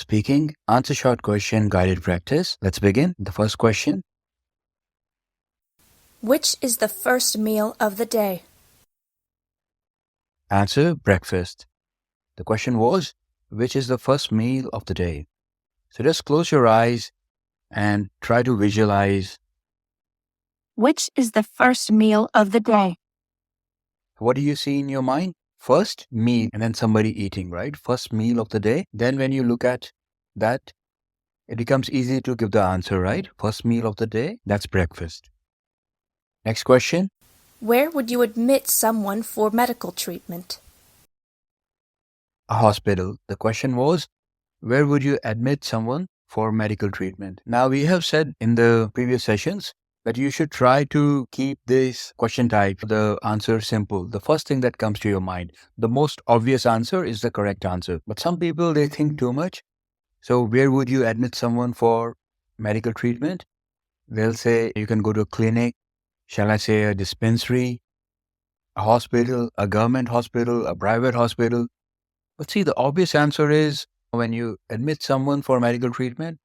speaking. Answer short question guided practice. Let's begin. The first question. Which is the first meal of the day? Answer breakfast. The question was, which is the first meal of the day? So just close your eyes and try to visualize. Which is the first meal of the day? What do you see in your mind? First meal and then somebody eating, right? First meal of the day. Then when you look at that, it becomes easy to give the answer, right? First meal of the day, that's breakfast. Next question. Where would you admit someone for medical treatment? A hospital. The question was, where would you admit someone for medical treatment? Now, we have said in the previous sessions that you should try to keep this question type, the answer simple. The first thing that comes to your mind. The most obvious answer is the correct answer. But some people, they think too much. So where would you admit someone for medical treatment? They'll say you can go to a clinic. Shall I say a dispensary, a hospital, a government hospital, a private hospital? But see, the obvious answer is when you admit someone for medical treatment,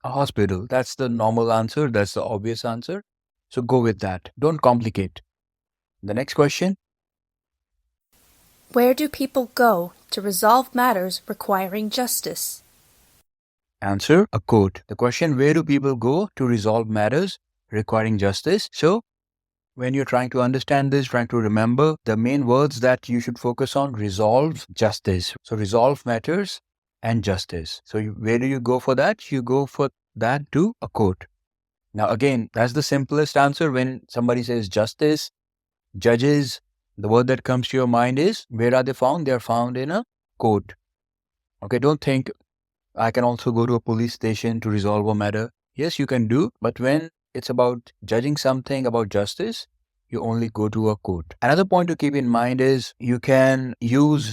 a hospital. That's the normal answer. That's the obvious answer. So go with that. Don't complicate. The next question. Where do people go to resolve matters requiring justice? Answer, a court. The question, where do people go to resolve matters requiring justice? So when you're trying to understand this, trying to remember the main words that you should focus on, resolve, justice. So resolve matters and justice. So where do you go for that? You go for that to a court. Now again, that's the simplest answer. When somebody says justice, judges, the word that comes to your mind is, where are they found? They're found in a court. Okay, don't think I can also go to a police station to resolve a matter. Yes, you can do, but when it's about judging something about justice, you only go to a court. Another point to keep in mind is you can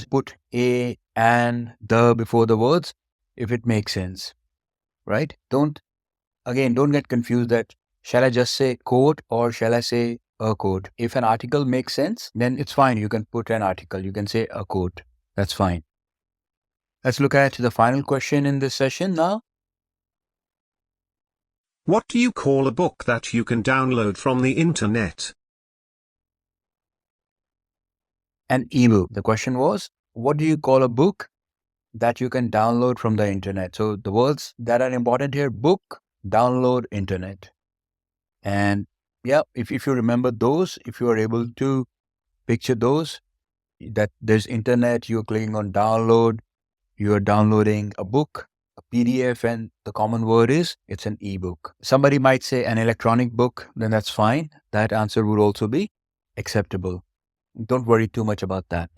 put a and the before the words if it makes sense, right? Don't get confused that shall I just say court or shall I say a court? If an article makes sense, then it's fine. You can put an article. You can say a court. That's fine. Let's look at the final question in this session now. What do you call a book that you can download from the internet? An ebook. The question was, what do you call a book that you can download from the internet? So the words that are important here, book, download, internet. And yeah, if you remember those, if you are able to picture those, that there's internet, you're clicking on download, you are downloading a book, a PDF, and the common word is it's an ebook. Somebody might say an electronic book, then that's fine. That answer would also be acceptable. Don't worry too much about that.